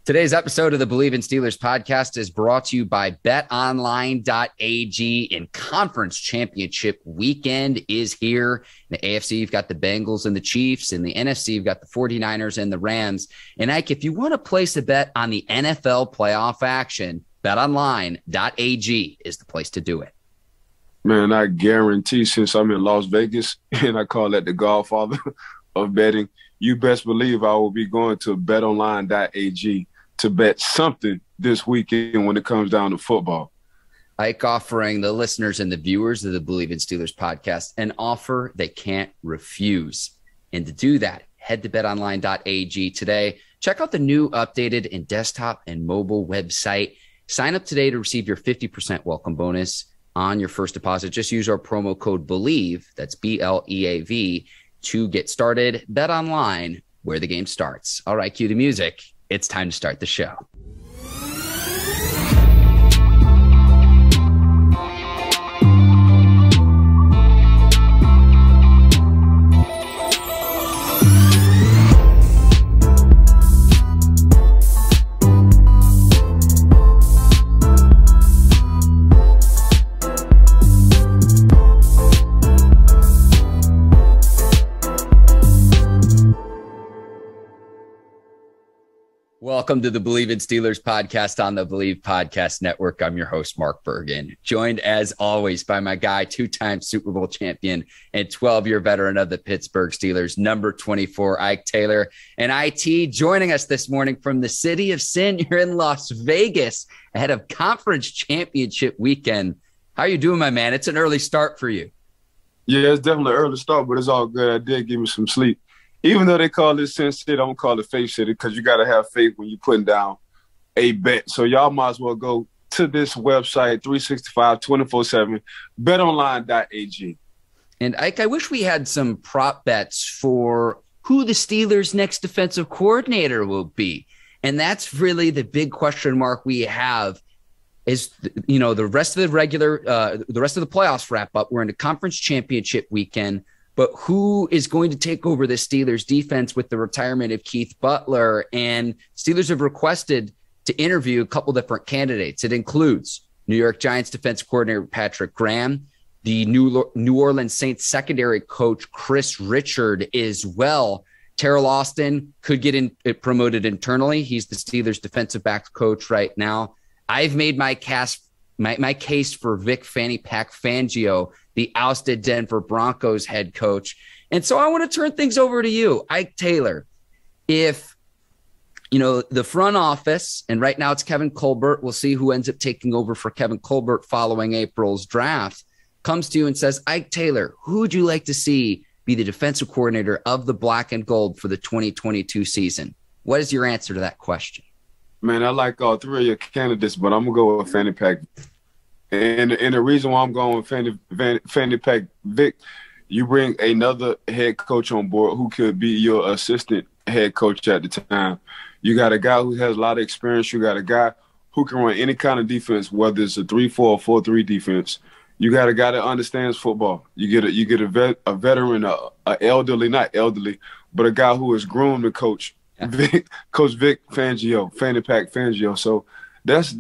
Today's episode of the Bleav in Steelers podcast is brought to you by betonline.ag. And Conference Championship weekend is here. In the AFC, you've got the Bengals and the Chiefs. In the NFC, you've got the 49ers and the Rams. And Ike, if you want to place a bet on the NFL playoff action, betonline.ag is the place to do it. Man, I guarantee, since I'm in Las Vegas and I call that the godfather of betting, you best believe I will be going to betonline.ag to bet something this weekend when it comes down to football. Ike offering the listeners and the viewers of the Bleav in Steelers podcast an offer they can't refuse. And to do that, head to betonline.ag today. Check out the new updated and desktop and mobile website. Sign up today to receive your 50% welcome bonus on your first deposit. Just use our promo code Bleav, that's BLEAV, to get started. Bet online, where the game starts. All right, cue the music. It's time to start the show. Welcome to the Bleav in Steelers podcast on the Bleav Podcast Network. I'm your host, Mark Bergin, joined as always by my guy, two-time Super Bowl champion and 12-year veteran of the Pittsburgh Steelers, number 24, Ike Taylor. And IT joining us this morning from the city of sin. You're in Las Vegas ahead of Conference Championship weekend. How are you doing, my man? It's an early start for you. Yeah, it's definitely an early start, but it's all good. I did give me some sleep. Even though they call it Sin City, I'm going to call it Faith City because you got to have faith when you're putting down a bet. So y'all might as well go to this website, 365, 24/7, betonline.ag. And Ike, I wish we had some prop bets for who the Steelers' next defensive coordinator will be. And that's really the big question mark we have is, you know, the rest of the playoffs wrap up. We're in the Conference Championship weekend. But who is going to take over the Steelers defense with the retirement of Keith Butler? And Steelers have requested to interview a couple different candidates. It includes New York Giants defense coordinator Patrick Graham, the New Orleans Saints secondary coach Chris Richard as well. Terrell Austin could get promoted internally. He's the Steelers defensive backs coach right now. I've made my case for Vic Fanny Pack Fangio, the ousted Denver Broncos head coach. And so I want to turn things over to you, Ike Taylor. If, you know, the front office, and right now it's Kevin Colbert, we'll see who ends up taking over for Kevin Colbert following April's draft, comes to you and says, Ike Taylor, who would you like to see be the defensive coordinator of the black and gold for the 2022 season? What is your answer to that question? Man, I like all three of your candidates, but I'm going to go with Fanny Pack. And the reason why I'm going with Fanny Pack Vic, you bring another head coach on board who could be your assistant head coach at the time. You got a guy who has a lot of experience. You got a guy who can run any kind of defense, whether it's a 3-4 or 4-3 defense. You got a guy that understands football. You get a veteran, a elderly, not elderly, but a guy who is groomed to coach. Coach Vic Fangio, Fanny Pack Fangio. So that's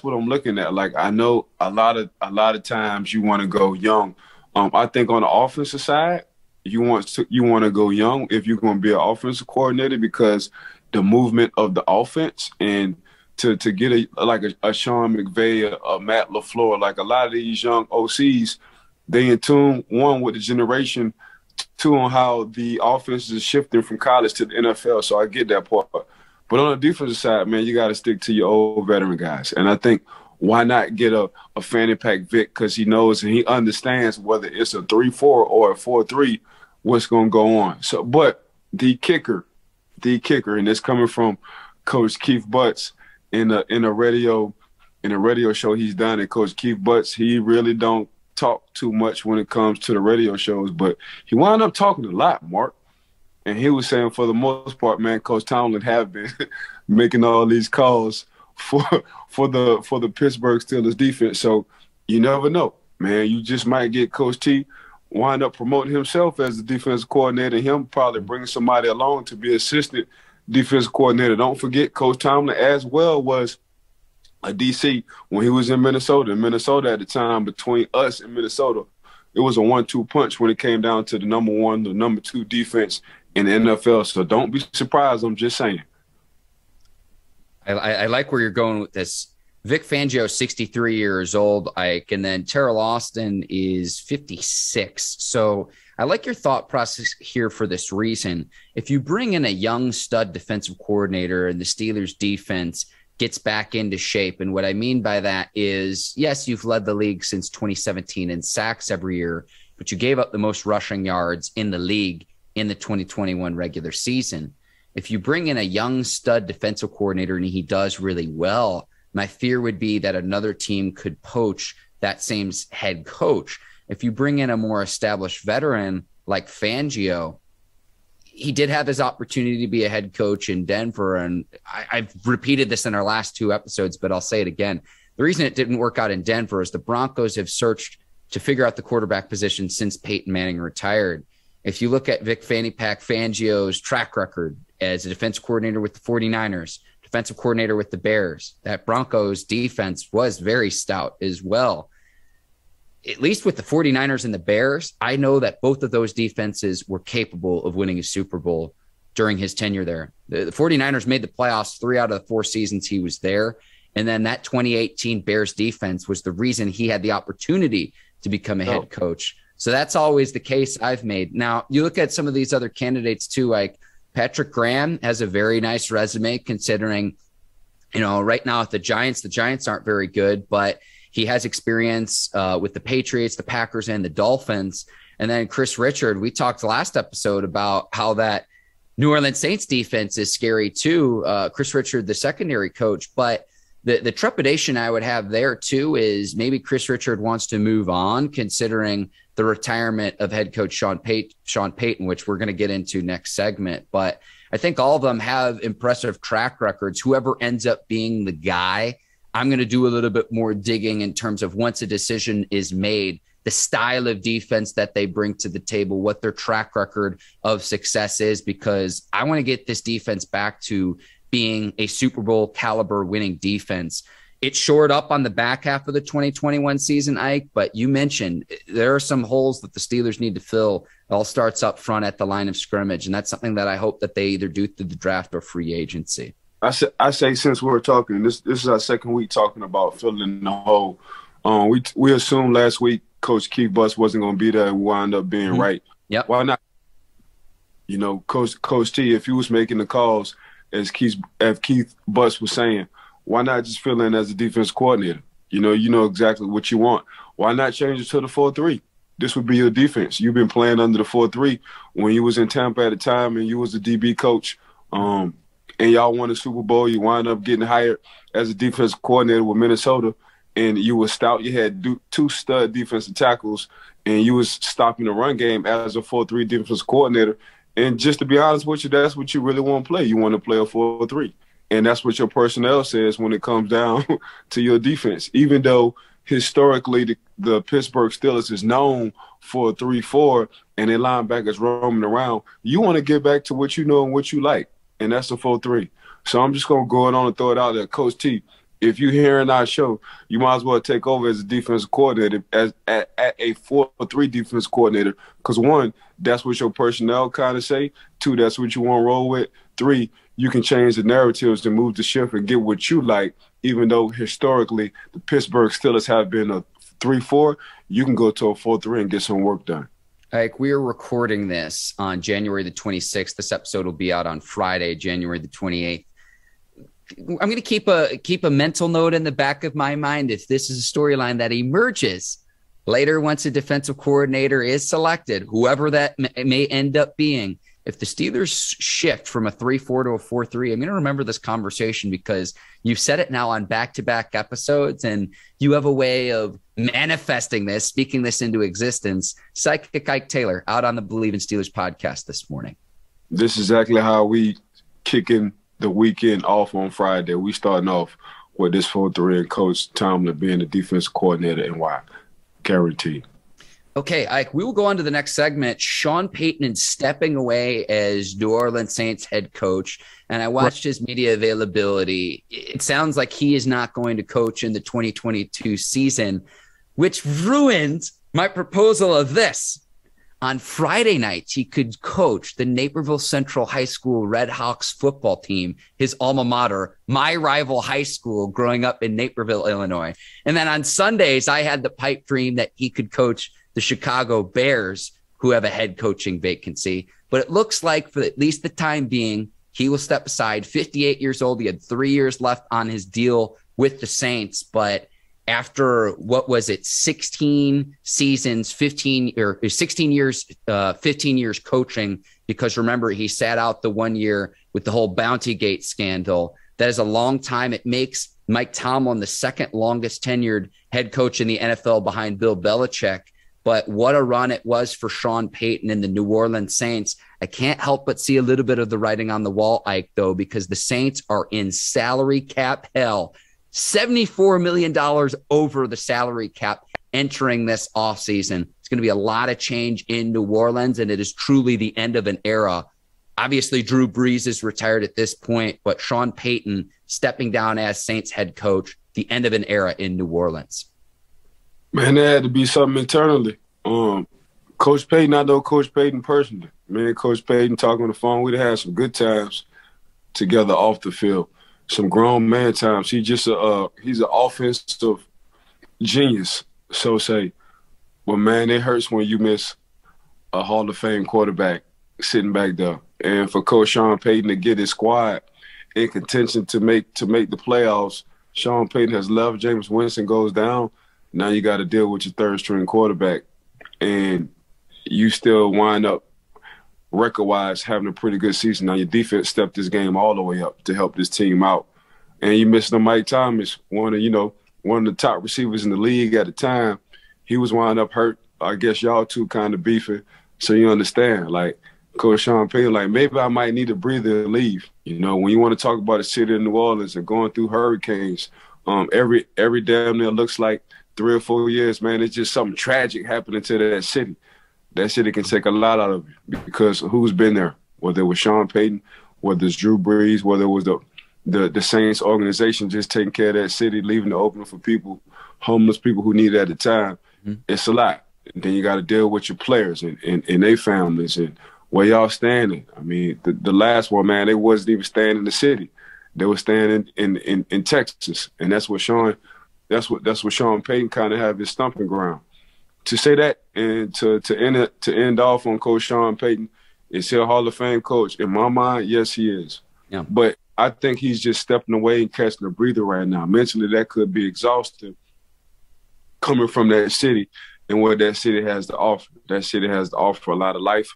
what I'm looking at. Like, I know a lot of times you want to go young. I think on the offensive side, you want to go young if you're going to be an offensive coordinator, because the movement of the offense and to get a Sean McVay, a Matt LaFleur, like a lot of these young OCs, they in tune, one, with the generation, two, on how the offense is shifting from college to the NFL. So I get that part. But on the defensive side, man, you got to stick to your old veteran guys. And I think, why not get a Fanny Pack Vic, because he knows and he understands whether it's a 3-4 or a 4-3, what's going to go on. So, but the kicker, and it's coming from Coach Keith Butler in a radio show he's done. And Coach Keith Butler, he really don't talk too much when it comes to the radio shows, but he wound up talking a lot, Mark. And he was saying, for the most part, man, Coach Tomlin have been making all these calls for the Pittsburgh Steelers defense. So you never know, man. You just might get Coach T wind up promoting himself as the defensive coordinator, and him probably bringing somebody along to be assistant defensive coordinator. Don't forget, Coach Tomlin as well was a DC when he was in Minnesota. In Minnesota at the time, between us and Minnesota, it was a 1-2 punch when it came down to the number 1, the number 2 defense in the NFL. So don't be surprised. I'm just saying. I like where you're going with this. Vic Fangio, 63 years old, Ike, and then Terrell Austin is 56. So I like your thought process here for this reason. If you bring in a young stud defensive coordinator and the Steelers defense gets back into shape, and what I mean by that is, yes, you've led the league since 2017 in sacks every year, but you gave up the most rushing yards in the league in the 2021 regular season. If you bring in a young stud defensive coordinator and he does really well, my fear would be that another team could poach that same head coach. If you bring in a more established veteran like Fangio, he did have his opportunity to be a head coach in Denver. And I've repeated this in our last 2 episodes, but I'll say it again. The reason it didn't work out in Denver is the Broncos have searched to figure out the quarterback position since Peyton Manning retired. If you look at Vic Fangio's track record as a defense coordinator with the 49ers, defensive coordinator with the Bears, that Broncos defense was very stout as well. At least with the 49ers and the Bears, I know that both of those defenses were capable of winning a Super Bowl during his tenure there. The 49ers made the playoffs 3 out of the 4 seasons he was there. And then that 2018 Bears defense was the reason he had the opportunity to become a head coach. So that's always the case I've made. Now, you look at some of these other candidates too, like Patrick Graham has a very nice resume considering, right now at the Giants aren't very good, but he has experience with the Patriots, the Packers, and the Dolphins. And then Chris Richard, we talked last episode about how that New Orleans Saints defense is scary too. Chris Richard, the secondary coach, but the trepidation I would have there too is maybe Chris Richard wants to move on considering the retirement of head coach Sean Payton, which we're going to get into next segment. But I think all of them have impressive track records. Whoever ends up being the guy, I'm going to do a little bit more digging in terms of once a decision is made, the style of defense that they bring to the table, what their track record of success is, because I want to get this defense back to being a Super Bowl caliber winning defense. It shored up on the back half of the 2021 season, Ike, but you mentioned there are some holes that the Steelers need to fill. It all starts up front at the line of scrimmage, and that's something that I hope that they either do through the draft or free agency. I say since we're talking, this is our second week talking about filling the hole. We assumed last week Coach Keith Butler wasn't going to be there, and wound up being right. Yep. Why not? Coach T, if he was making the calls, as Keith Butler was saying, why not just fill in as a defense coordinator? You know exactly what you want. Why not change it to the 4-3? This would be your defense. You've been playing under the 4-3 when you was in Tampa at the time and you was the DB coach. And y'all won the Super Bowl. You wind up getting hired as a defense coordinator with Minnesota, and you were stout. You had 2 stud defensive tackles, and you was stopping the run game as a 4-3 defense coordinator. And just to be honest with you, that's what you really want to play. You want to play a 4-3. And that's what your personnel says when it comes down to your defense. Even though historically the Pittsburgh Steelers is known for a 3-4 and their linebackers roaming around, you want to get back to what you know and what you like, and that's a 4-3. So I'm just going to go on and throw it out there. Coach T, if you're hearing our show, you might as well take over as a defensive coordinator, at a 4-3 defense coordinator, because 1, that's what your personnel kind of say. 2, that's what you want to roll with. 3, you can change the narratives to move the shift and get what you like, even though historically the Pittsburgh Steelers have been a 3-4, you can go to a 4-3 and get some work done. Like, we are recording this on January the 26th. This episode will be out on Friday, January the 28th. I'm going to keep a mental note in the back of my mind if this is a storyline that emerges later once a defensive coordinator is selected, whoever that may end up being. If the Steelers shift from a 3-4 to a 4-3, I'm going to remember this conversation because you've said it now on back-to-back episodes, and you have a way of manifesting this, speaking this into existence. Psychic Ike Taylor out on the Bleav in Steelers podcast this morning. This is exactly how we kick in the weekend off on Friday. We starting off with this 4-3 and Coach Tomlin being the defense coordinator, and why? Guaranteed. Okay, Ike, we will go on to the next segment. Sean Payton stepping away as New Orleans Saints head coach. And I watched his media availability. It sounds like he is not going to coach in the 2022 season, which ruins my proposal of this. On Friday nights, he could coach the Naperville Central High School Red Hawks football team, his alma mater, my rival high school growing up in Naperville, Illinois. And then on Sundays, I had the pipe dream that he could coach the Chicago Bears, who have a head coaching vacancy. But it looks like for at least the time being, he will step aside. 58 years old. He had 3 years left on his deal with the Saints. But after, what was it, 16 seasons, 15 or 16 years, 15 years coaching, because remember, he sat out the 1 year with the whole Bounty Gate scandal. That is a long time. It makes Mike Tomlin the second longest tenured head coach in the NFL behind Bill Belichick. But what a run it was for Sean Payton and the New Orleans Saints. I can't help but see a little bit of the writing on the wall, Ike, though, because the Saints are in salary cap hell. $74 million over the salary cap entering this offseason. It's going to be a lot of change in New Orleans, and it is truly the end of an era. Obviously, Drew Brees is retired at this point, but Sean Payton stepping down as Saints head coach, the end of an era in New Orleans. Man, there had to be something internally. Coach Payton, I know Coach Payton personally. Me and Coach Payton talking on the phone, we'd had some good times together off the field. Some grown man times. He's an offensive genius, so say. But man, it hurts when you miss a Hall of Fame quarterback sitting back there. And for Coach Sean Payton to get his squad in contention to make the playoffs, Sean Payton has left. Jameis Winston goes down. Now you got to deal with your third-string quarterback, and you still wind up record-wise having a pretty good season. Now your defense stepped this game all the way up to help this team out, and you missed Mike Thomas, one of the top receivers in the league at the time. He was wind up hurt. I guess y'all two kind of beefing, so you understand. Like Coach Sean Payton, like maybe I might need a breather and leave. When you want to talk about the city of New Orleans and going through hurricanes, every damn near looks like 3 or 4 years, man, it's just something tragic happening to that city. That city can take a lot out of you because who's been there? Whether it was Sean Payton, whether it's Drew Brees, whether it was the Saints organization just taking care of that city, leaving it open for people, homeless people who need it at the time. Mm-hmm. It's a lot. And then you got to deal with your players and their families and where y'all standing. I mean, the last one, man, they wasn't even staying in the city. They were staying in Texas, and that's what Sean Payton kind of have his stomping ground. To say that and to end off on Coach Sean Payton, is he a Hall of Fame coach? In my mind, yes, he is. Yeah. But I think he's just stepping away and catching a breather right now. Mentally, that could be exhausting coming from that city and what that city has to offer. That city has to offer a lot of life.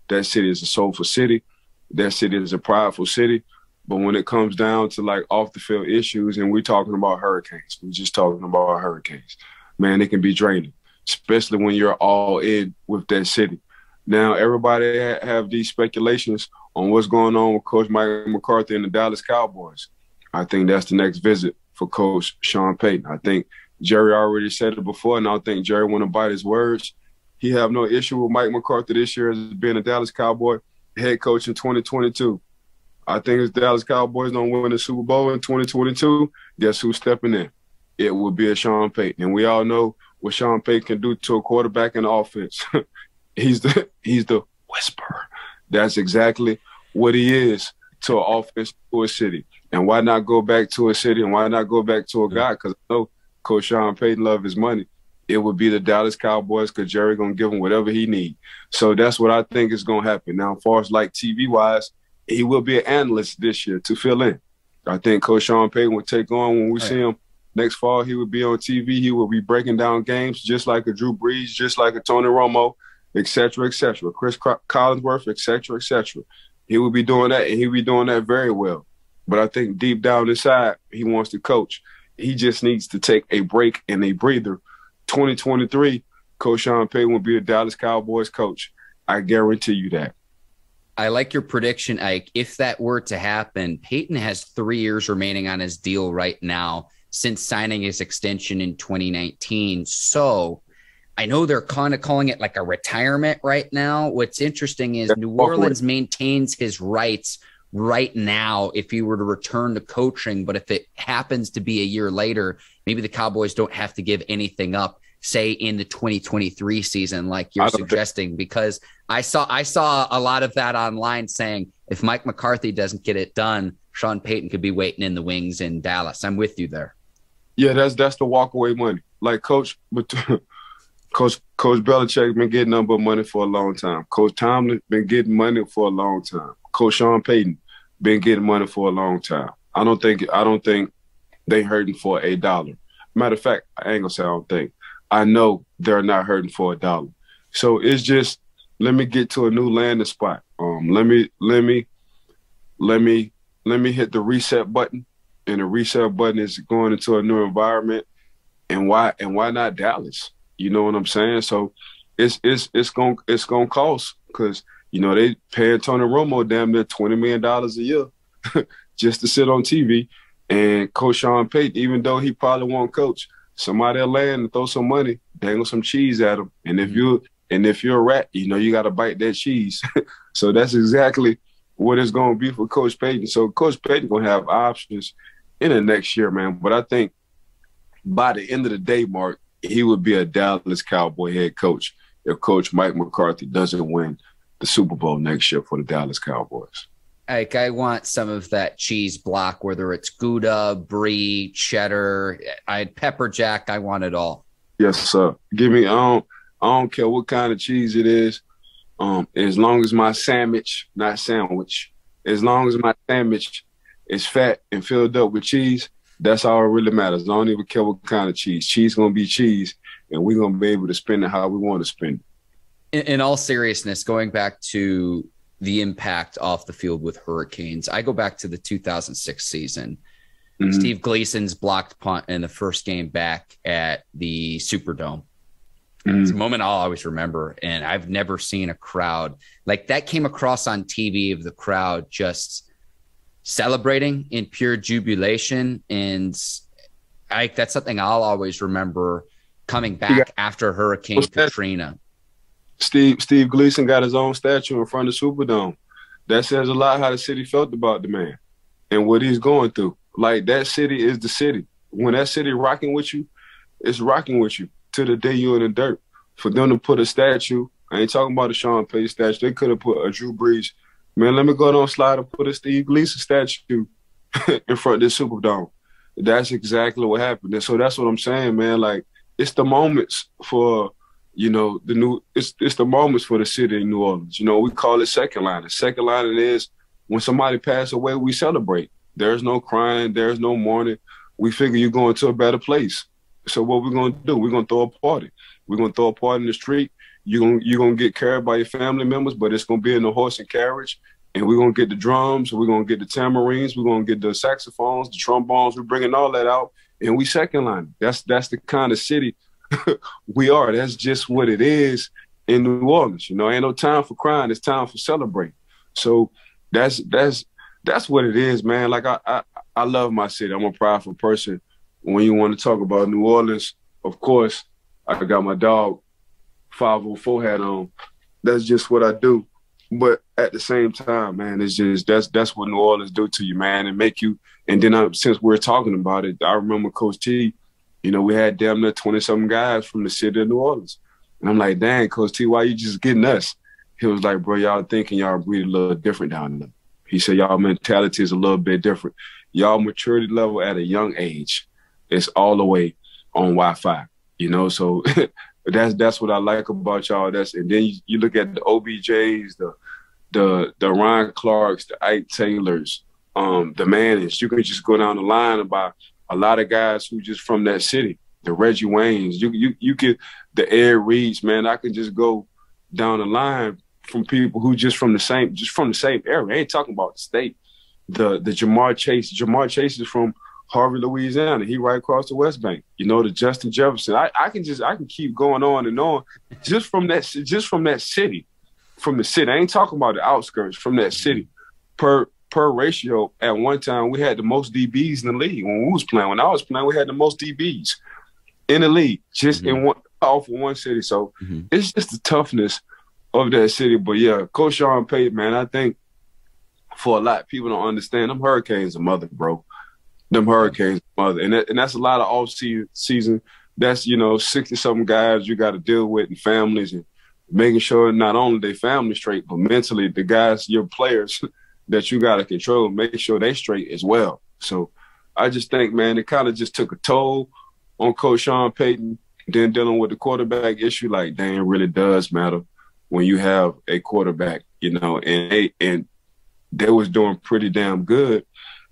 That city is a soulful city. That city is a prideful city. But when it comes down to like off the field issues, and we're talking about hurricanes, we're just talking about hurricanes, man, it can be draining, especially when you're all in with that city. Now, everybody have these speculations on what's going on with Coach Mike McCarthy and the Dallas Cowboys. I think that's the next visit for Coach Sean Payton. I think Jerry already said it before, and I don't think Jerry want to bite his words. He have no issue with Mike McCarthy this year as being a Dallas Cowboy head coach in 2022. I think if the Dallas Cowboys don't win the Super Bowl in 2022, guess who's stepping in? It would be a Sean Payton. And we all know what Sean Payton can do to a quarterback in the offense. He's the whisperer. That's exactly what he is to an offense, to a city. And why not go back to a city and why not go back to a guy? Because I know Coach Sean Payton loves his money. It would be the Dallas Cowboys because Jerry going to give him whatever he needs. So that's what I think is going to happen. Now, as far as like TV-wise, he will be an analyst this year to fill in. I think Coach Sean Payton will take on when we see him next fall. He will be on TV. He will be breaking down games just like a Drew Brees, just like a Tony Romo, et cetera, Chris Collinsworth, et cetera. He will be doing that, and he'll be doing that very well. But I think deep down inside, he wants to coach. He just needs to take a break and a breather. 2023, Coach Sean Payton will be a Dallas Cowboys coach. I guarantee you that. I like your prediction, Ike. If that were to happen, Payton has 3 years remaining on his deal right now since signing his extension in 2019. So I know they're kind of calling it like a retirement right now. What's interesting is New Orleans maintains his rights right now if he were to return to coaching. But if it happens to be a year later, maybe the Cowboys don't have to give anything up, say in the 2023 season, like you're suggesting, because I saw a lot of that online saying if Mike McCarthy doesn't get it done, Sean Payton could be waiting in the wings in Dallas. I'm with you there. Yeah, that's the walkaway money. Like Coach Belichick been getting nothing but money for a long time. Coach Tomlin been getting money for a long time. Coach Sean Payton been getting money for a long time. I don't think they hurting for $1. Matter of fact, I ain't gonna say I don't think. I know they're not hurting for $1. So it's just, let me get to a new landing spot. Let me hit the reset button, and the reset button is going into a new environment. And why not Dallas? You know what I'm saying? So it's gonna cost, because they paying Tony Romo damn near $20 million a year just to sit on TV. And Coach Sean Payton, even though he probably won't coach, somebody will land and throw some money, dangle some cheese at him. And if you're a rat, you got to bite that cheese. So that's exactly what it's going to be for Coach Payton. So Coach Payton going to have options in the next year, man. But I think by the end of the day, Mark, he would be a Dallas Cowboy head coach if Coach Mike McCarthy doesn't win the Super Bowl next year for the Dallas Cowboys. Like, I want some of that cheese block, whether it's Gouda, Brie, cheddar, pepper jack. I want it all. Yes, sir. Give me. I don't care what kind of cheese it is. As long as my sandwich, not sandwich, as long as my sandwich is fat and filled up with cheese, that's all that really matters. I don't even care what kind of cheese. Cheese gonna be cheese, and we're gonna be able to spend it how we want to spend it. In all seriousness, going back to the impact off the field with Hurricanes, I go back to the 2006 season. Mm-hmm. Steve Gleason's blocked punt in the first game back at the Superdome. Mm-hmm. It's a moment I'll always remember, and I've never seen a crowd like that came across on TV of the crowd just celebrating in pure jubilation. And that's something I'll always remember coming back after Hurricane Katrina. Steve Gleason got his own statue in front of the Superdome. That says a lot how the city felt about the man and what he's going through. Like, that city is the city. When that city rocking with you, it's rocking with you to the day you're in the dirt. For them to put a statue, I ain't talking about a Sean Payton statue. They could have put a Drew Brees. Man, let me go down slide and put a Steve Gleason statue in front of the Superdome. That's exactly what happened. And so that's what I'm saying, man. Like, it's the moments for it's the moments for the city of New Orleans. We call it second lining. Second lining is when somebody passes away, we celebrate. There's no crying. There's no mourning. We figure you're going to a better place. So what we're going to do, we're going to throw a party. We're going to throw a party in the street. You're going to get carried by your family members, but it's going to be in the horse and carriage. And we're going to get the drums. We're going to get the tamarines. We're going to get the saxophones, the trombones. We're bringing all that out. And we second line. That's the kind of city we are. That's just what it is in New Orleans. Ain't no time for crying. It's time for celebrating. So that's what it is, man. Like, I love my city. I'm a prideful person. When you want to talk about New Orleans, of course, I got my dog 504 hat on. That's just what I do. But at the same time, man, it's just that's what New Orleans do to you, man, and make you. And then since we're talking about it, I remember Coach T. We had damn near 20-something guys from the city of New Orleans. And I'm like, dang, Coach T, why you just getting us? He was like, bro, y'all thinking y'all breathe a little different down there. He said, y'all mentality is a little bit different. Y'all maturity level at a young age is all the way on Wi-Fi, So that's what I like about y'all. And then you look at the OBJs, the Ryan Clarks, the Ike Taylors, the Mannings. You can just go down the line about a lot of guys who just from that city, the Reggie Waynes. You could, the Ed Reeds, man. I can just go down the line from people who just from the same area. I ain't talking about the state. The Jamar Chase. Jamar Chase is from Harvey, Louisiana. He right across the West Bank. The Justin Jefferson. I can keep going on and on just from that city. From the city. I ain't talking about the outskirts, from that city. Per ratio, at one time, we had the most DBs in the league when we was playing. When I was playing, we had the most DBs in the league, just in all for one city. So it's just the toughness of that city. But yeah, Coach Sean Payton, man, I think for a lot, people don't understand them Hurricanes are mother, bro. Them Hurricanes are mother. And that's a lot of off season. That's, 60-something guys you got to deal with and families and making sure not only they family straight, but mentally the guys, your players that you got to control, make sure they straight as well. So I just think, man, it kind of just took a toll on Coach Sean Payton. Then dealing with the quarterback issue, like, dang, it really does matter when you have a quarterback, and they was doing pretty damn good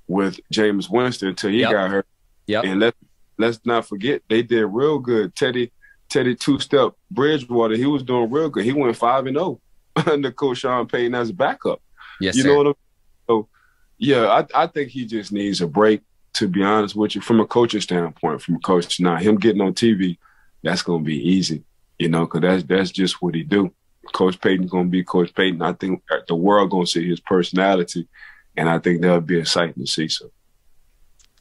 with Jameis Winston until he got hurt. Yep. And let's not forget, they did real good. Teddy two-step Bridgewater, he was doing real good. He went 5-0 under Coach Sean Payton as a backup. Yes, you know what I mean? So, yeah, I think he just needs a break, to be honest with you, from a coaching standpoint, from a coach. Now, him getting on TV, that's going to be easy, because that's just what he do. Coach Payton's going to be Coach Payton. I think the world going to see his personality, and I think that'll be exciting to see. So,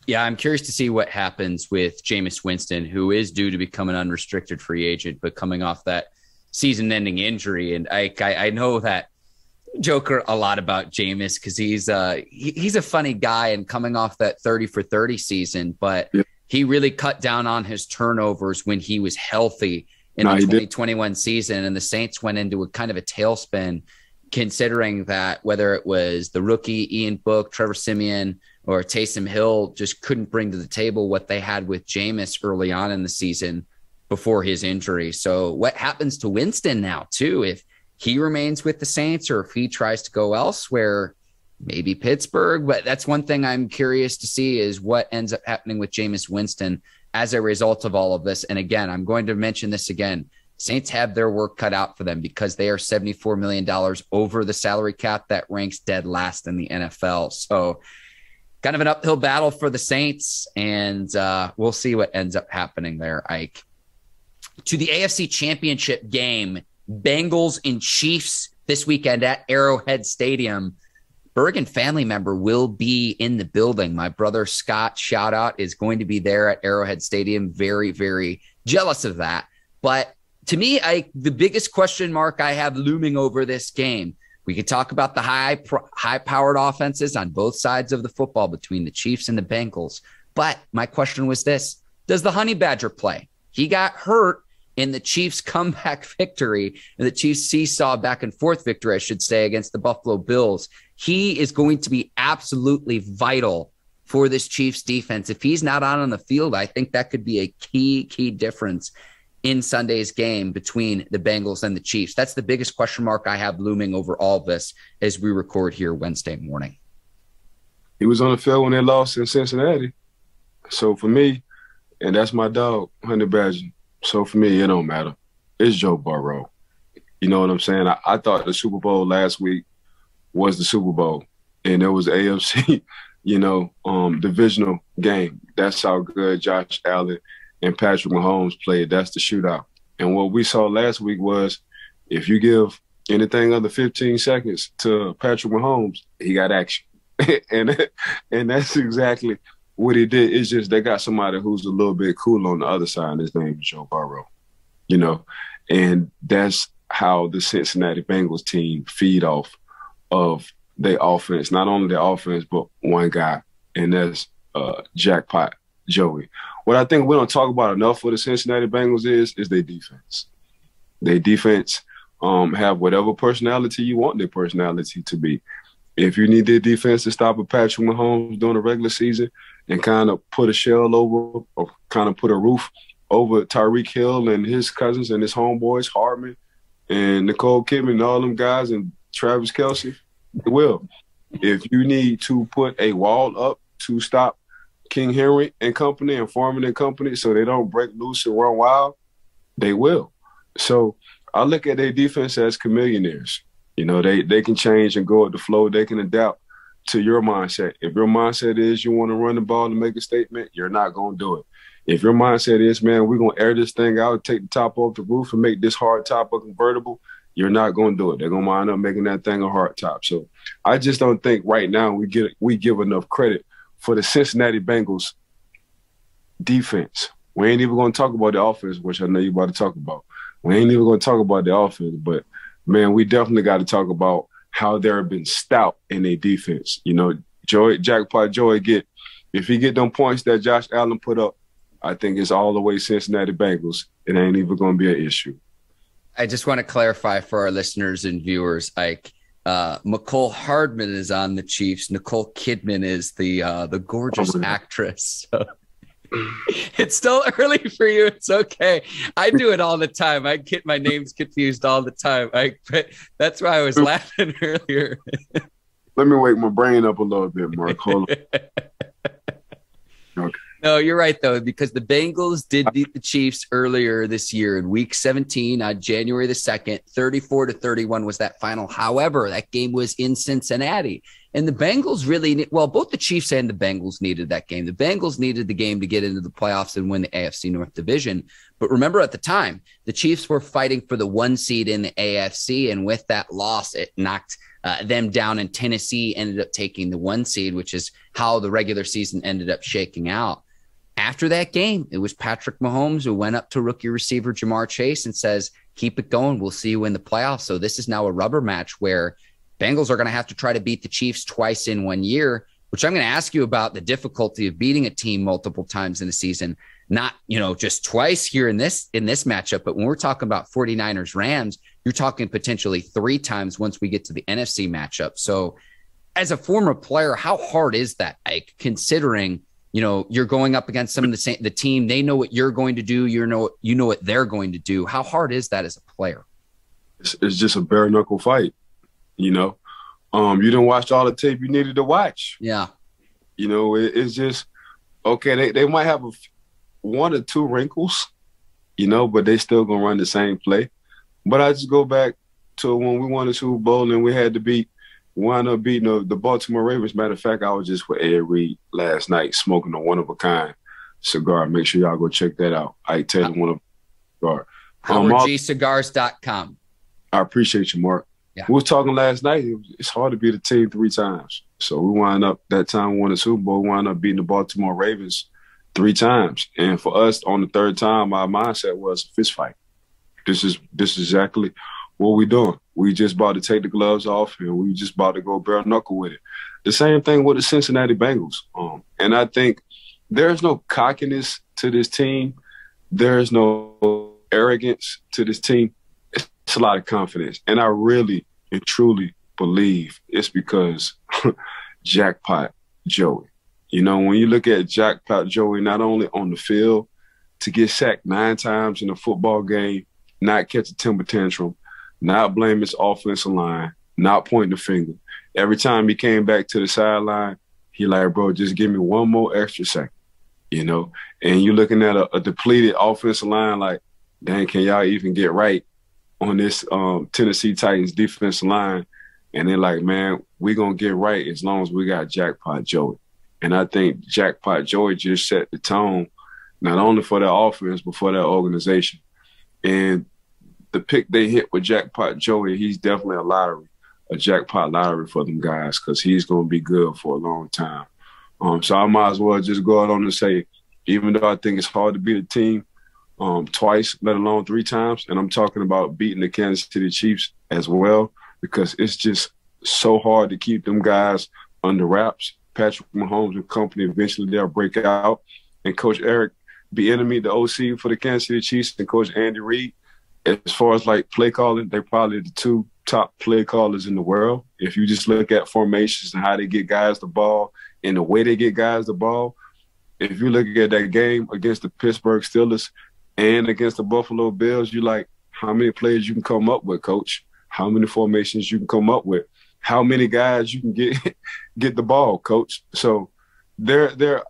yeah, I'm curious to see what happens with Jameis Winston, who is due to become an unrestricted free agent, but coming off that season-ending injury. And I know that joke a lot about Jameis because he's a funny guy and coming off that 30 for 30 season, but he really cut down on his turnovers when he was healthy in the 2021 season. And the Saints went into a kind of a tailspin, considering that whether it was the rookie Ian Book, Trevor Siemian, or Taysom Hill just couldn't bring to the table what they had with Jameis early on in the season before his injury. So what happens to Winston now too, if he remains with the Saints or if he tries to go elsewhere, maybe Pittsburgh? But that's one thing I'm curious to see is what ends up happening with Jameis Winston as a result of all of this. And again, I'm going to mention this again. Saints have their work cut out for them because they are $74 million over the salary cap that ranks dead last in the NFL. So kind of an uphill battle for the Saints, and we'll see what ends up happening there, Ike. To the AFC Championship game, Bengals and Chiefs this weekend at Arrowhead Stadium. Bergin family member will be in the building. My brother Scott, shout out, is going to be there at Arrowhead Stadium. Very, very jealous of that. But to me, the biggest question mark I have looming over this game, we could talk about the high-powered offenses on both sides of the football between the Chiefs and the Bengals. But my question was this: does the Honey Badger play? He got hurt in the Chiefs' comeback victory, and the Chiefs' seesaw back and forth victory, I should say, against the Buffalo Bills. He is going to be absolutely vital for this Chiefs defense. If he's not on the field, I think that could be a key difference in Sunday's game between the Bengals and the Chiefs. That's the biggest question mark I have looming over all of this as we record here Wednesday morning. He was on the field when they lost in Cincinnati. So for me, and that's my dog, Honey Badger. So for me, it don't matter. It's Joe Burrow. You know what I'm saying? I thought the Super Bowl last week was the Super Bowl, and it was AFC, divisional game. That's how good Josh Allen and Patrick Mahomes played. That's the shootout. And what we saw last week was if you give anything under 15 seconds to Patrick Mahomes, he got action. and that's exactly what he did. It's just they got somebody who's a little bit cool on the other side, and his name is Joe Burrow. And that's how the Cincinnati Bengals team feed off of their offense. Not only their offense, but one guy, and that's Jackpot Joey. What I think we don't talk about enough for the Cincinnati Bengals is their defense. Their defense have whatever personality you want their personality to be. If you need their defense to stop a Patrick Mahomes during the regular season and kind of put a shell over or kind of put a roof over Tyreek Hill and his cousins and his homeboys, Hardman and Nicole Kidman and all them guys and Travis Kelce, they will. If you need to put a wall up to stop King Henry and company and Foreman and company so they don't break loose and run wild, they will. So I look at their defense as chameleonaires. They can change and go with the flow. They can adapt to your mindset. If your mindset is you want to run the ball and make a statement, you're not going to do it. If your mindset is, man, we're going to air this thing out, take the top off the roof and make this hard top a convertible, you're not going to do it. They're going to wind up making that thing a hard top. So I just don't think right now we give enough credit for the Cincinnati Bengals defense. We ain't even going to talk about the offense, which I know you about to talk about. We ain't even going to talk about the offense, but, man, we definitely got to talk about how they've been stout in their defense. You know, Jackpot Joey if he get them points that Josh Allen put up, I think it's all the way Cincinnati Bengals. It ain't even going to be an issue. I just want to clarify for our listeners and viewers, Ike. McCole Hardman is on the Chiefs. Nicole Kidman is the gorgeous actress. So it's still early for you. It's okay. I do it all the time. I get my names confused all the time. But that's why I was laughing earlier. Let me wake my brain up a little bit, Mark. Hold on. Okay. No, you're right, though, because the Bengals did beat the Chiefs earlier this year in Week 17 on January the 2nd. 34-31 was that final. However, that game was in Cincinnati. And the Bengals both the Chiefs and the Bengals needed that game. The Bengals needed the game to get into the playoffs and win the AFC North Division. But remember, at the time, the Chiefs were fighting for the 1 seed in the AFC. And with that loss, it knocked them down, and Tennessee ended up taking the 1 seed, which is how the regular season ended up shaking out. After that game, it was Patrick Mahomes who went up to rookie receiver Jamar Chase and says, keep it going. We'll see you in the playoffs. So this is now a rubber match where Bengals are going to have to try to beat the Chiefs twice in 1 year, which I'm going to ask you about the difficulty of beating a team multiple times in a season, not, just twice here in this matchup. But when we're talking about 49ers Rams, you're talking potentially 3 times once we get to the NFC matchup. So as a former player, how hard is that, Ike, considering you're going up against some of the team. They know what you're going to do. You know what they're going to do. How hard is that as a player? It's just a bare knuckle fight. You didn't watch all the tape you needed to watch. Yeah. It's just, okay, they might have 1 or 2 wrinkles, but they still going to run the same play. But I just go back to when we won the Super Bowl and we had to wound up beating the Baltimore Ravens. Matter of fact, I was just with Ed Reed last night smoking a one-of-a-kind cigar. Make sure y'all go check that out. Ike Taylor, one-of-a-cigar. HowardGCigars.com. I appreciate you, Mark. Yeah. We was talking last night. It's hard to beat a team 3 times. So we wind up, that time we won the Super Bowl, we wind up beating the Baltimore Ravens 3 times. And for us, on the 3rd time, our mindset was a fist fight. This is exactly what we're doing. We just about to take the gloves off, and we just about to go bare knuckle with it. The same thing with the Cincinnati Bengals. And I think there's no cockiness to this team. There's no arrogance to this team. It's a lot of confidence. And I really and truly believe it's because Jackpot Joey. When you look at Jackpot Joey, not only on the field, to get sacked 9 times in a football game, not catch a temper tantrum, not blame his offensive line, not point the finger. Every time he came back to the sideline, he like, bro, just give me 1 more extra second, And you're looking at a depleted offensive line like, dang, can y'all even get right on this Tennessee Titans defensive line? And they're like, man, we're going to get right as long as we got Jackpot Joey. And I think Jackpot Joey just set the tone, not only for their offense, but for their organization. And the pick they hit with Jackpot Joey, he's definitely a jackpot lottery for them guys, because he's going to be good for a long time. So I might as well just go out on and say, even though I think it's hard to beat a team twice, let alone 3 times, and I'm talking about beating the Kansas City Chiefs as well, because it's just so hard to keep them guys under wraps. Patrick Mahomes and company, eventually they'll break out. And Coach Eric Bieniemy, the OC for the Kansas City Chiefs, and Coach Andy Reid, as far as like play calling, they're probably the 2 top play callers in the world. If you just look at formations and how they get guys the ball and the way they get guys the ball, if you look at that game against the Pittsburgh Steelers and against the Buffalo Bills, you're like, how many plays you can come up with, Coach? How many formations you can come up with? How many guys you can get the ball, Coach? So they're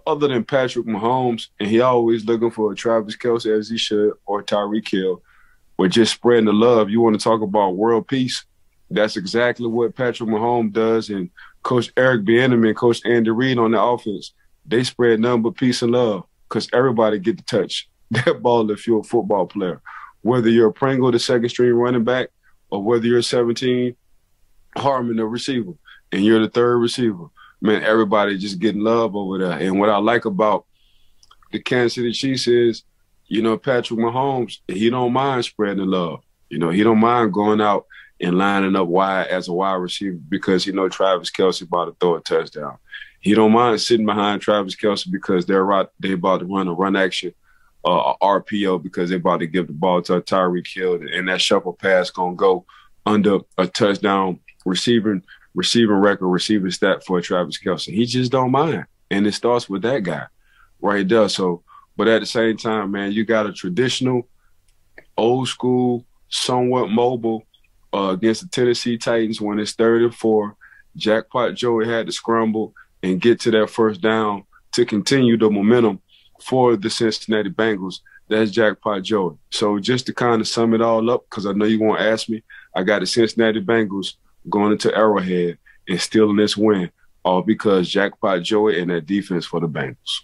other than Patrick Mahomes, and he always looking for a Travis Kelce, as he should, or Tyreek Hill, or just spreading the love. You want to talk about world peace? That's exactly what Patrick Mahomes does, and Coach Eric Bieniemy and Coach Andy Reid on the offense, they spread nothing but peace and love, because everybody get to touch that ball if you're a football player. Whether you're a Pringle, the second-string running back, or whether you're 17, Harmon, the receiver, and you're the 3rd receiver. Man, everybody just getting love over there. And what I like about the Kansas City Chiefs is, Patrick Mahomes, he don't mind spreading the love. He don't mind going out and lining up wide as a wide receiver because Travis Kelce about to throw a touchdown. He don't mind sitting behind Travis Kelce because they about to run a run action RPO because they about to give the ball to Tyreek Hill, and that shuffle pass gonna go under a touchdown receiving record, receiving stat for Travis Kelce. He just don't mind, and it starts with that guy right there. So, but at the same time, man, you got a traditional, old school, somewhat mobile against the Tennessee Titans when it's 3rd and 4. Jackpot Joey had to scramble and get to that first down to continue the momentum for the Cincinnati Bengals. That's Jackpot Joey. So just to kind of sum it all up, because I know you won't ask me, I got the Cincinnati Bengals going into Arrowhead and stealing this win, all because Jackpot Joey and that defense for the Bengals.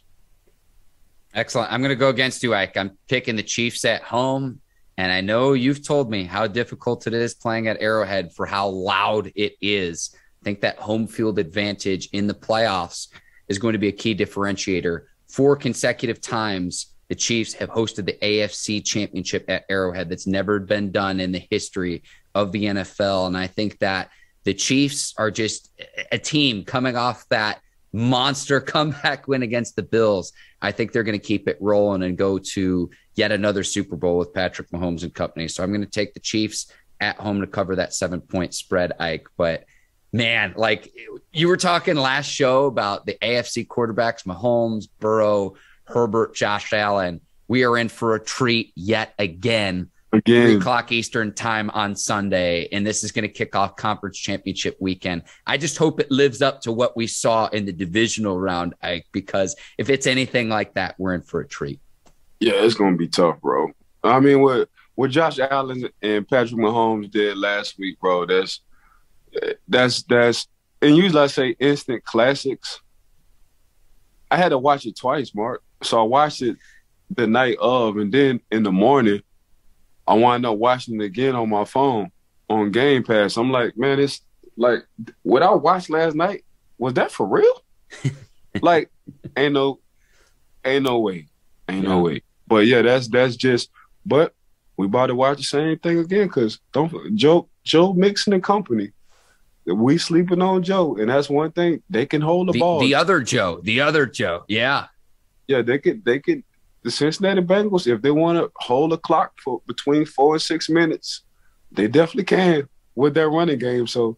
Excellent. I'm going to go against you, Ike. I'm picking the Chiefs at home, and I know you've told me how difficult it is playing at Arrowhead for how loud it is. I think that home field advantage in the playoffs is going to be a key differentiator. 4 consecutive times the Chiefs have hosted the AFC Championship at Arrowhead. That's never been done in the history of the NFL. And I think that the Chiefs are just a team coming off that monster comeback win against the Bills. I think they're going to keep it rolling and go to yet another Super Bowl with Patrick Mahomes and company. So I'm going to take the Chiefs at home to cover that 7-point spread, Ike. But man, like you were talking last show about the AFC quarterbacks, Mahomes, Burrow, Herbert, Josh Allen. We are in for a treat yet again. 3 o'clock Eastern time on Sunday, and this is going to kick off Conference Championship weekend. I just hope it lives up to what we saw in the divisional round, Ike, because if it's anything like that, we're in for a treat. Yeah, it's going to be tough, bro. I mean, what Josh Allen and Patrick Mahomes did last week, bro, that's and usually I say instant classics. I had to watch it twice, Mark. So I watched it the night of, and then in the morning, I wound up watching it again on my phone on Game Pass. I'm like, man, it's like what I watched last night, was that for real? Like, ain't no way. No way. But yeah, that's just. But we about to watch the same thing again because Joe Mixon and company. We sleeping on Joe, and that's one thing. They can hold the ball. The other Joe, yeah. Yeah, they could. The Cincinnati Bengals, if they want to hold a clock for between 4 and 6 minutes, they definitely can with their running game. So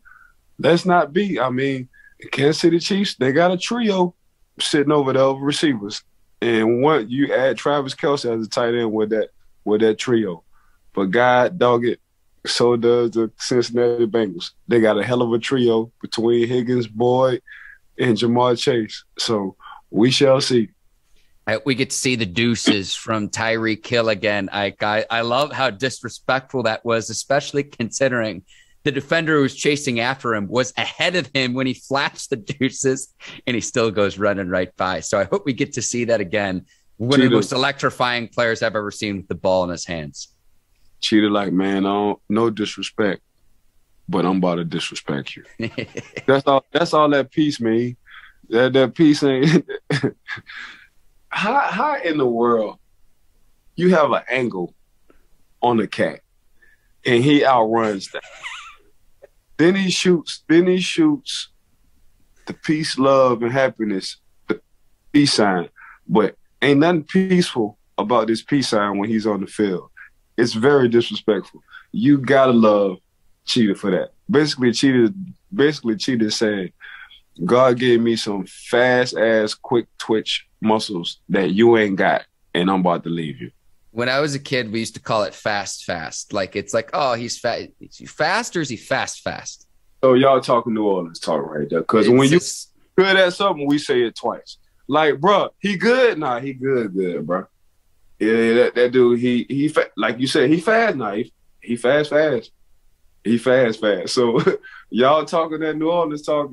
let's not be. I mean, the Kansas City Chiefs, they got a trio sitting over there of receivers, and you add Travis Kelce as a tight end with that trio. But God dog it, so does the Cincinnati Bengals. They got a hell of a trio between Higgins, Boyd, and Jamar Chase. So we shall see. We get to see the deuces from Tyreek Hill again. I love how disrespectful that was, especially considering the defender who was chasing after him was ahead of him when he flashed the deuces, and he still goes running right by. So I hope we get to see that again. One of the most electrifying players I've ever seen with the ball in his hands. Cheated like, man, no disrespect, but I'm about to disrespect you. That's all that piece, man. That piece ain't – How in the world you have an angle on the cat and he outruns that? Then he shoots the peace, love, and happiness, the peace sign. But ain't nothing peaceful about this peace sign when he's on the field. It's very disrespectful. You gotta love Cheetah for that. Basically, Cheetah saying, God gave me some fast-ass, quick twitch muscles that you ain't got, and I'm about to leave you. When I was a kid, we used to call it fast. Like, it's like, oh, he's fast. Is he fast or is he fast? So y'all talking New Orleans talk right there. Because when you good at something, we say it twice. Like, bro, he good? Nah, he good, bro. Yeah, that dude, he like you said, he fast now. He fast. He fast. So y'all talking that New Orleans talk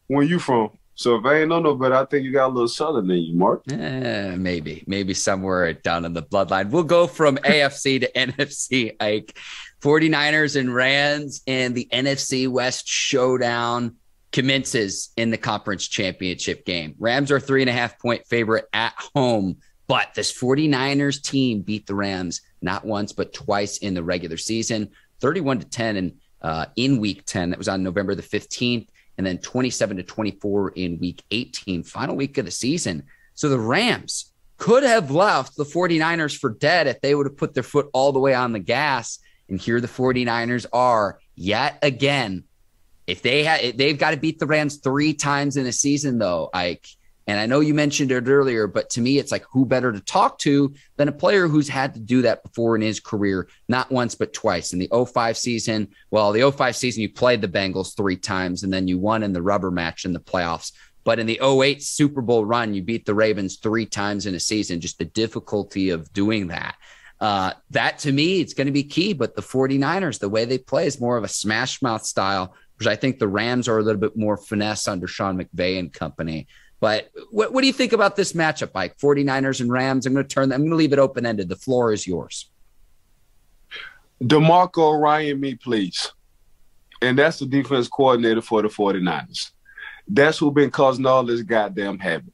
when you from. So if I ain't know no better, I think you got a little Southern in you, Mark. Maybe somewhere down in the bloodline. We'll go from AFC to NFC, Ike. 49ers and Rams, and the NFC West showdown commences in the Conference Championship game. Rams are 3.5-point favorite at home But this 49ers team beat the Rams not once, but twice in the regular season, 31-10 in week 10. That was on November the 15th, and then 27-24 in week 18, final week of the season. So the Rams could have left the 49ers for dead if they would have put their foot all the way on the gas. And here the 49ers are yet again. If they've got to beat the Rams 3 times in a season, though, Ike. And I know you mentioned it earlier, but to me, it's like, who better to talk to than a player who's had to do that before in his career, not once, but twice. In the 05 season, the 05 season, you played the Bengals 3 times, and then you won in the rubber match in the playoffs. But in the 08 Super Bowl run, you beat the Ravens 3 times in a season, just the difficulty of doing that. That, to me, it's going to be key. But the 49ers, the way they play is more of a smash mouth style, which I think the Rams are a little bit more finesse under Sean McVay and company. But what do you think about this matchup, Mike? 49ers and Rams. I'm going to leave it open-ended. The floor is yours. DeMarco Ryan me, please. And that's the defense coordinator for the 49ers. That's who been causing all this goddamn havoc.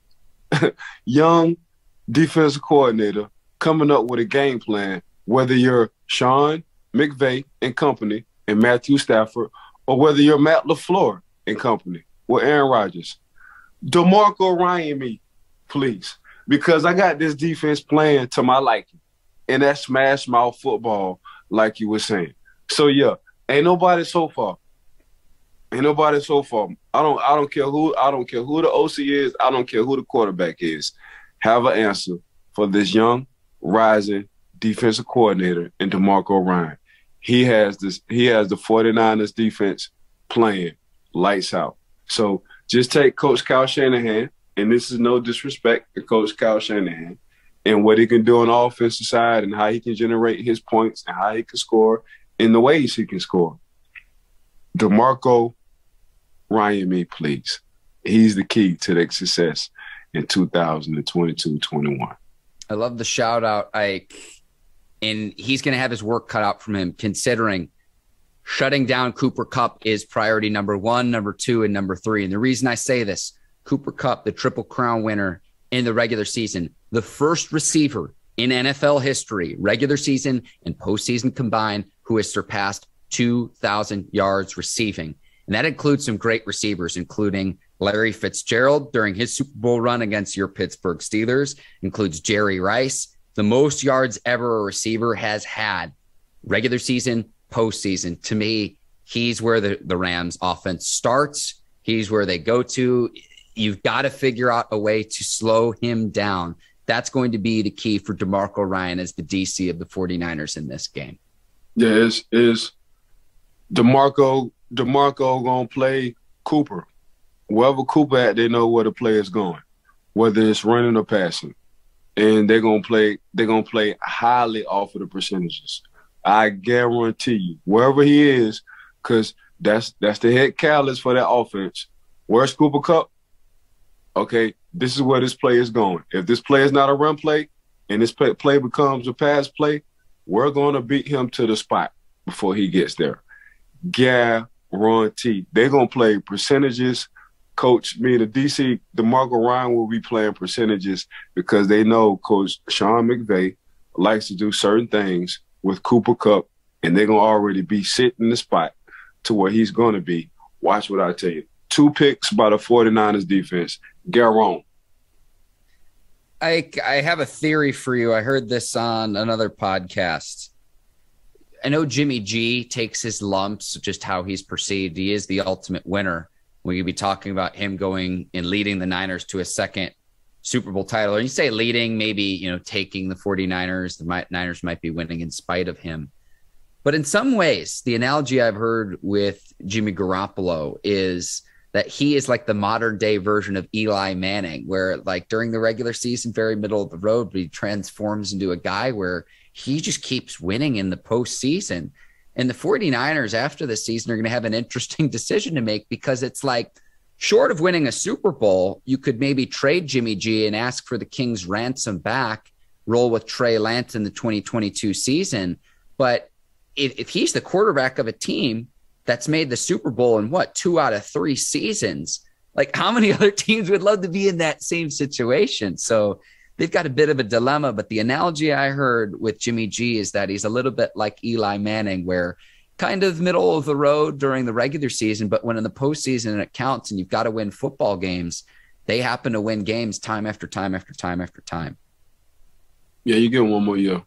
Young defensive coordinator coming up with a game plan, whether you're Sean McVay and company and Matthew Stafford, or whether you're Matt LaFleur and company with Aaron Rodgers. DeMarco Ryan me, please, because I got this defense playing to my liking, and that smash mouth football, like you were saying. So yeah, ain't nobody so far. I don't care who the OC is. I don't care who the quarterback is. Have an answer for this young, rising defensive coordinator in DeMarco Ryan. He has the 49ers defense playing lights out. So just take Coach Kyle Shanahan, and this is no disrespect to Coach Kyle Shanahan, and what he can do on the offensive side and how he can generate his points and how he can score in the ways he can score. DeMarco Ryan me, please. He's the key to their success in 2022-21. I love the shout out, Ike. And he's going to have his work cut out from him, considering shutting down Cooper Kupp is priority number 1, number 2, and number 3. And the reason I say this, Cooper Kupp, the Triple Crown winner in the regular season, the first receiver in NFL history, regular season and postseason combined, who has surpassed 2,000 yards receiving. And that includes some great receivers, including Larry Fitzgerald during his Super Bowl run against your Pittsburgh Steelers, includes Jerry Rice, the most yards ever a receiver has had, regular season, postseason. To me, he's where the Rams offense starts. He's where they go to. You've got to figure out a way to slow him down. That's going to be the key for DeMarco Ryan as the DC of the 49ers in this game. Yeah, is DeMarco going to play Cooper. Wherever Cooper at, they know where the play is going, whether it's running or passing. And they're gonna play highly off of the percentages. I guarantee you, wherever he is, because that's the head catalyst for that offense. Where's Cooper Kupp? Okay, this is where this play is going. If this play is not a run play and this play becomes a pass play, we're gonna beat him to the spot before he gets there. Guarantee. They're gonna play percentages. Coach, me, the DC, DeMarco Ryan will be playing percentages because they know Coach Sean McVay likes to do certain things with Cooper Kupp, and they're going to already be sitting in the spot to where he's going to be. Watch what I tell you. 2 picks by the 49ers defense. Garron. I have a theory for you. I heard this on another podcast. I know Jimmy G takes his lumps, just how he's perceived. He is the ultimate winner. We could be talking about him going and leading the Niners to a second Super Bowl title. And you say leading, maybe, taking the 49ers. The Niners might be winning in spite of him. But in some ways, the analogy I've heard with Jimmy Garoppolo is that he is like the modern day version of Eli Manning, where like during the regular season, very middle of the road, but he transforms into a guy where he just keeps winning in the postseason. And the 49ers after the season are going to have an interesting decision to make, because it's like, short of winning a Super Bowl, you could maybe trade Jimmy G and ask for the King's ransom back, roll with Trey Lance in the 2022 season. But if he's the quarterback of a team that's made the Super Bowl in 2 out of 3 seasons, like how many other teams would love to be in that same situation? So they've got a bit of a dilemma. But the analogy I heard with Jimmy G is that he's a little bit like Eli Manning, where kind of middle of the road during the regular season, but when in the postseason it counts and you've got to win football games, they happen to win games time after time after time after time. Yeah, you get one more year.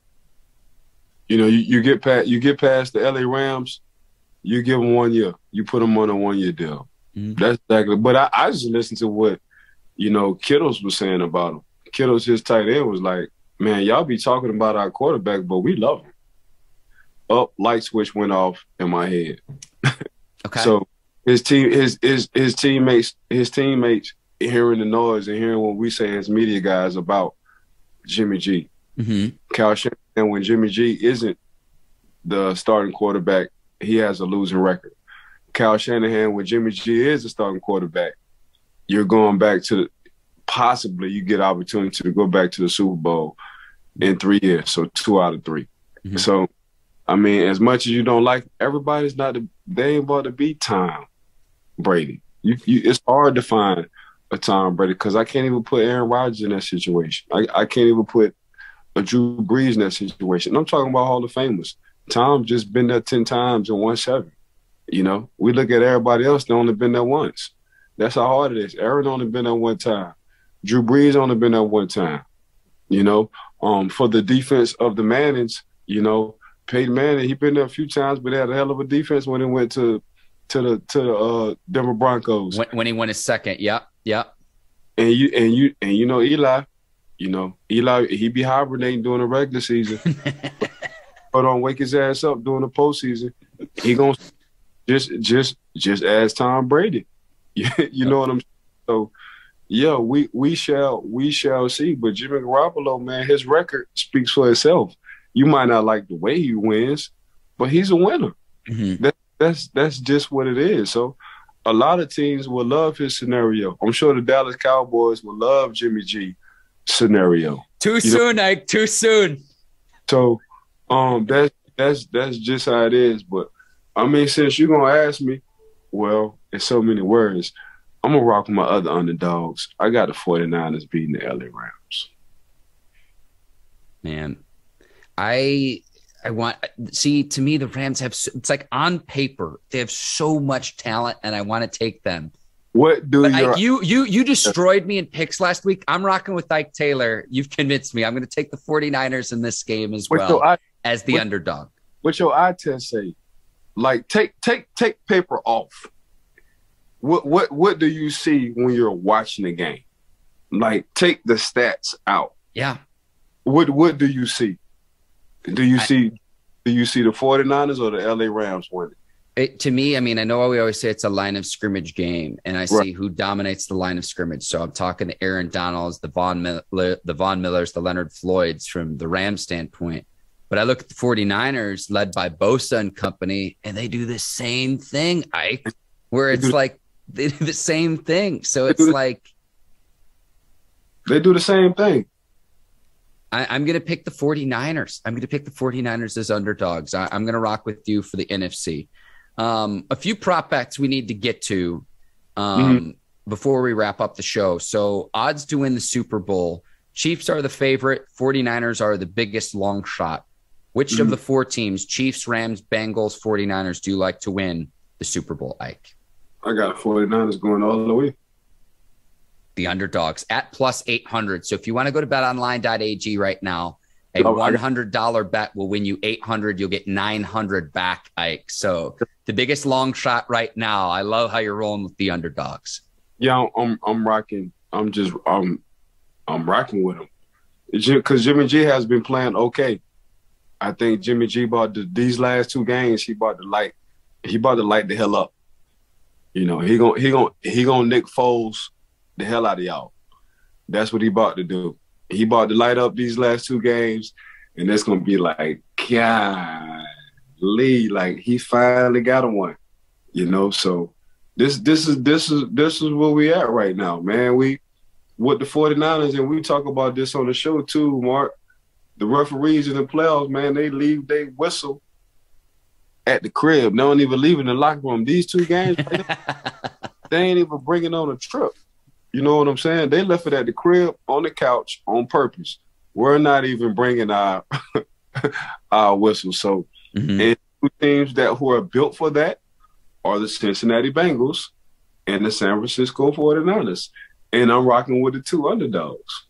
You know, you get past the LA Rams, you give them 1 year. You put them on a 1 year deal. Mm-hmm. That's exactly. But I just listened to what, you know, Kittles was saying about him. Kittles, his tight end, was like, man, y'all be talking about our quarterback, but we love him. Light switch went off in my head. Okay. So his teammates hearing the noise and hearing what we say as media guys about Jimmy G. Mm-hmm. Kyle Shanahan, when Jimmy G isn't the starting quarterback, he has a losing record. Kyle Shanahan, when Jimmy G is the starting quarterback, you're going back to possibly you get opportunity to go back to the Super Bowl in 3 years, so 2 out of 3. Mm-hmm. So, I mean, as much as you don't like, everybody's they ain't about to beat Tom Brady. It's hard to find a Tom Brady because I can't even put Aaron Rodgers in that situation. I can't even put a Drew Brees in that situation. And I'm talking about Hall of Famers. Tom just been there 10 times and won 7. You know, we look at everybody else, they only been there once. That's how hard it is. Aaron only been there 1 time. Drew Brees only been there 1 time. You know, for the defense of the Mannings, you know, Peyton Manning, he been there a few times, but they had a hell of a defense when he went to the Denver Broncos. When he won his second, yeah. And you know Eli, he be hibernating during the regular season, but don't wake his ass up during the postseason. He gonna just as Tom Brady. You know what I'm saying? So yeah, we shall see. But Jimmy Garoppolo, man, his record speaks for itself. You might not like the way he wins, but he's a winner. Mm-hmm. That's just what it is. So a lot of teams will love his scenario. I'm sure the Dallas Cowboys will love Jimmy G scenario. Too soon, Ike. Too soon. So that's just how it is. But I mean, since you're gonna ask me, well, in so many words, I'm gonna rock with my other underdogs. I got the 49ers beating the LA Rams. Man, I to me, the Rams have, it's like on paper, they have so much talent and I want to take them. What do you destroyed me in picks last week. I'm rocking with Ike Taylor. You've convinced me. I'm going to take the 49ers in this game as well as the underdog. What's your eye test say? Like take paper off. What do you see when you're watching the game? Like take the stats out. Yeah. What do you see? Do you see the 49ers or the LA Rams winning? To me, I mean, I know we always say it's a line of scrimmage game, and I see who dominates the line of scrimmage. So I'm talking to Aaron Donalds, the Von Millers, the Leonard Floyds from the Rams standpoint. But I look at the 49ers led by Bosa and company, and they do the same thing, Ike, where it's like they do the same thing. So it's like they do the same thing. I'm going to pick the 49ers. I'm going to pick the 49ers as underdogs. I'm going to rock with you for the NFC. A few prop bets we need to get to before we wrap up the show. So odds to win the Super Bowl. Chiefs are the favorite. 49ers are the biggest long shot. Which of the 4 teams, Chiefs, Rams, Bengals, 49ers, do you like to win the Super Bowl, Ike? I got 49ers going all the way. The underdogs at plus 800. So if you want to go to betonline.ag right now, a $100 bet will win you 800. You'll get 900 back, Ike. So the biggest long shot right now. I love how you're rolling with the underdogs. Yeah, I'm rocking. I'm rocking with him because Jimmy G has been playing okay. I think Jimmy G these last 2 games. He about to light the hell up. You know, he gonna Nick Foles the hell out of y'all. That's what he about to do. He about to light up these last 2 games, and it's gonna be like, golly, like he finally got him one. You know, so this is where we at right now, man. We with the 49ers, and we talk about this on the show too, Mark. The referees in the playoffs, man, they leave they whistle at the crib. They don't even leave in the locker room. These 2 games, they ain't even bringing on a trip. You know what I'm saying? They left it at the crib on the couch on purpose. We're not even bringing our our whistle. So, and two teams who are built for that are the Cincinnati Bengals and the San Francisco 49ers. And I'm rocking with the two underdogs.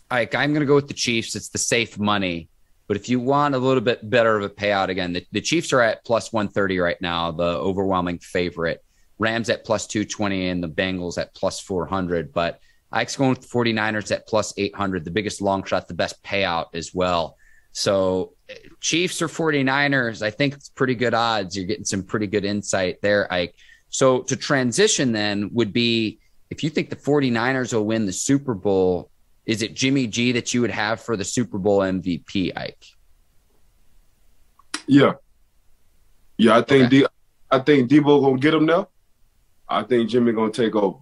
I'm going to go with the Chiefs. It's the safe money. But if you want a little bit better of a payout, again, the Chiefs are at plus 130 right now, the overwhelming favorite. Rams at plus 220 and the Bengals at plus 400. But Ike's going with the 49ers at plus 800, the biggest long shot, the best payout as well. So Chiefs or 49ers, I think it's pretty good odds. You're getting some pretty good insight there, Ike. So to transition then would be, if you think the 49ers will win the Super Bowl, is it Jimmy G that you would have for the Super Bowl MVP, Ike? Yeah. Yeah, I think I think Debo gonna get him now. I think Jimmy gonna take over.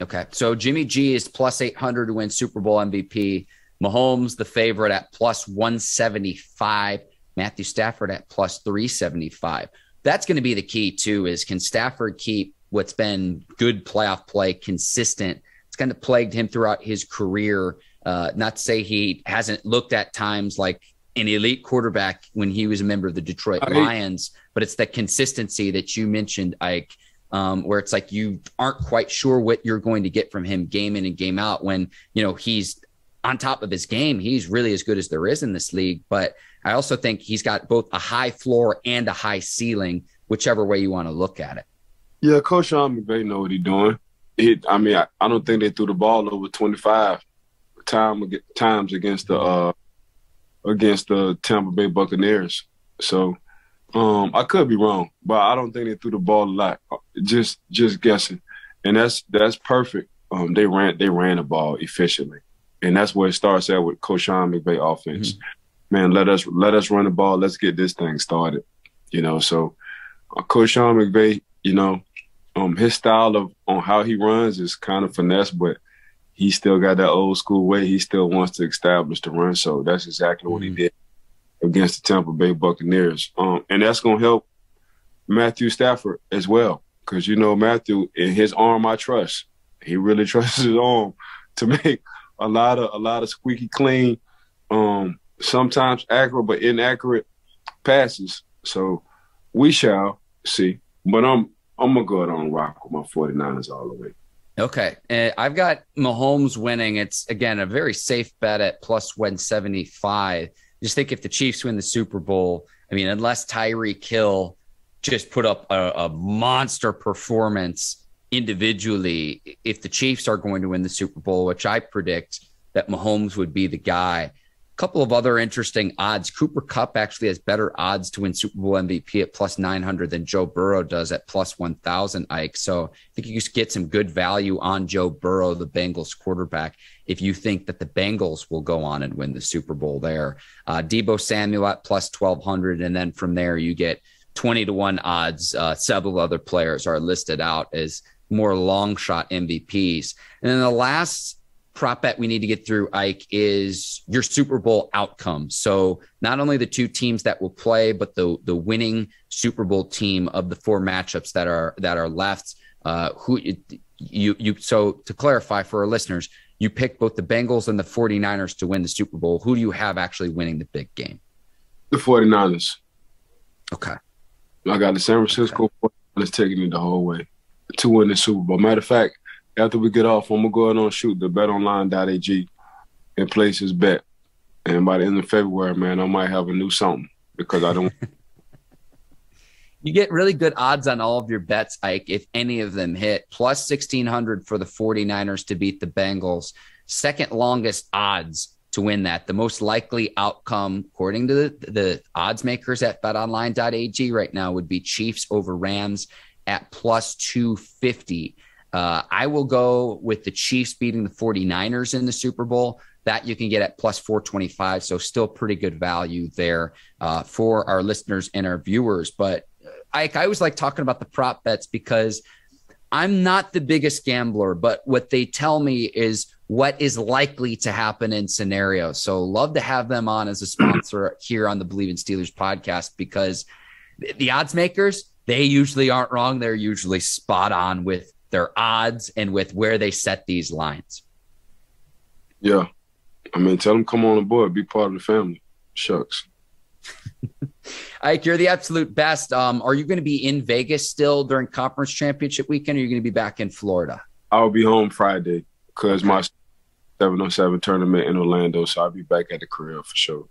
Okay. So Jimmy G is plus 800 to win Super Bowl MVP. Mahomes, the favorite, at plus 175. Matthew Stafford at plus 375. That's going to be the key, too, is can Stafford keep what's been good playoff play consistent? It's kind of plagued him throughout his career. Not to say he hasn't looked at times like an elite quarterback when he was a member of the Detroit Lions, but it's the consistency that you mentioned, Ike, where it's like you aren't quite sure what you're going to get from him game in and game out when, you know, he's on top of his game. He's really as good as there is in this league. But I also think he's got both a high floor and a high ceiling, whichever way you want to look at it. Yeah, Coach Sean McVay know what he's doing. I don't think they threw the ball over 25 times against the Tampa Bay Buccaneers. So I could be wrong, but I don't think they threw the ball a lot. Just guessing, and that's perfect. They ran the ball efficiently, and that's where it starts at with Coach Sean McVay offense. Mm-hmm. Man, let us run the ball. Let's get this thing started. You know, so Coach Sean McVay, you know, his style on how he runs is kind of finesse, but he still got that old school way. He still wants to establish the run. So that's exactly what he did against the Tampa Bay Buccaneers. And that's going to help Matthew Stafford as well. Because, you know, Matthew, in his arm, I trust. He really trusts his arm to make a lot of squeaky clean, sometimes accurate but inaccurate passes. So we shall see. But I'm going to go ahead and rock with my 49ers all the way. Okay. I've got Mahomes winning. It's, again, a very safe bet at plus 175. Just think if the Chiefs win the Super Bowl, I mean, unless Tyreek Hill just put up a monster performance individually, if the Chiefs are going to win the Super Bowl, which I predict that Mahomes would be the guy. A couple of other interesting odds. Cooper Kupp actually has better odds to win Super Bowl MVP at plus 900 than Joe Burrow does at plus 1,000, Ike. So I think you just get some good value on Joe Burrow, the Bengals quarterback, if you think that the Bengals will go on and win the Super Bowl there. Deebo Samuel at plus 1,200. And then from there, you get 20-1 odds. Several other players are listed out as more long shot MVPs. And then the last prop bet we need to get through, Ike, is your Super Bowl outcome. So not only the two teams that will play, but the winning Super Bowl team of the four matchups that are left. So to clarify for our listeners, you pick both the Bengals and the 49ers to win the Super Bowl. Who do you have actually winning the big game? The 49ers. Okay. I got the San Francisco 49ers taking it the whole way to win the Super Bowl. Matter of fact, after we get off, I'm going to go ahead and shoot the betonline.ag and place his bet. And by the end of February, man, I might have a new something because I don't. You get really good odds on all of your bets, Ike, if any of them hit. Plus 1,600 for the 49ers to beat the Bengals. Second longest odds to win that. The most likely outcome, according to the odds makers at betonline.ag right now, would be Chiefs over Rams at plus 250. I will go with the Chiefs beating the 49ers in the Super Bowl. That you can get at plus 425. So still pretty good value there for our listeners and our viewers. But I always like talking about the prop bets because I'm not the biggest gambler, but what they tell me is what is likely to happen in scenarios. So love to have them on as a sponsor here on the Bleav in Steelers podcast because the odds makers, they usually aren't wrong. They're usually spot on with their odds and with where they set these lines. Yeah. I mean, tell them come on board, be part of the family. Shucks. Ike, you're the absolute best. Are you going to be in Vegas still during Conference Championship weekend, or are you going to be back in Florida? I'll be home Friday because my 707 tournament in Orlando, so I'll be back at the crib for sure.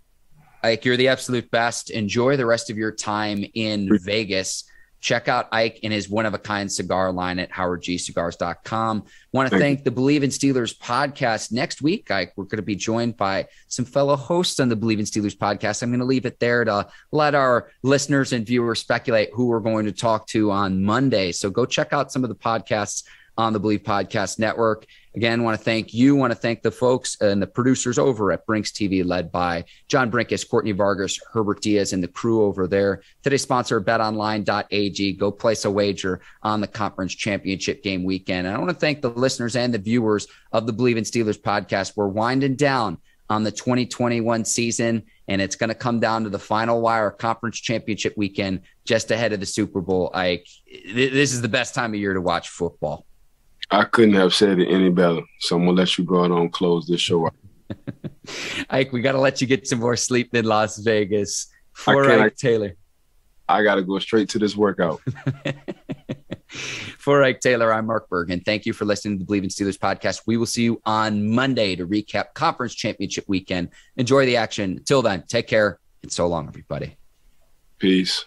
Ike, you're the absolute best. Enjoy the rest of your time in Vegas. Check out Ike and his one-of-a-kind cigar line at howardgcigars.com. Want to thank the Bleav in Steelers podcast. Next week, Ike, we're going to be joined by some fellow hosts on the Bleav in Steelers podcast. I'm going to leave it there to let our listeners and viewers speculate who we're going to talk to on Monday. So go check out some of the podcasts on the Bleav Podcast Network. Again, want to thank you. Want to thank the folks and the producers over at Brinks TV, led by John Brinkus, Courtney Vargas, Herbert Diaz, and the crew over there. Today's sponsor, betonline.ag. Go place a wager on the Conference Championship game weekend. And I want to thank the listeners and the viewers of the Bleav in Steelers podcast. We're winding down on the 2021 season, and it's going to come down to the final wire Conference Championship weekend just ahead of the Super Bowl. This is the best time of year to watch football. I couldn't have said it any better. So I'm going to let you go on and close this show out. Ike, we got to let you get some more sleep in Las Vegas. For Ike Taylor. I got to go straight to this workout. For Ike Taylor, I'm Mark Bergin. Thank you for listening to the Bleav in Steelers podcast. We will see you on Monday to recap Conference Championship weekend. Enjoy the action. Until then, take care and so long, everybody. Peace.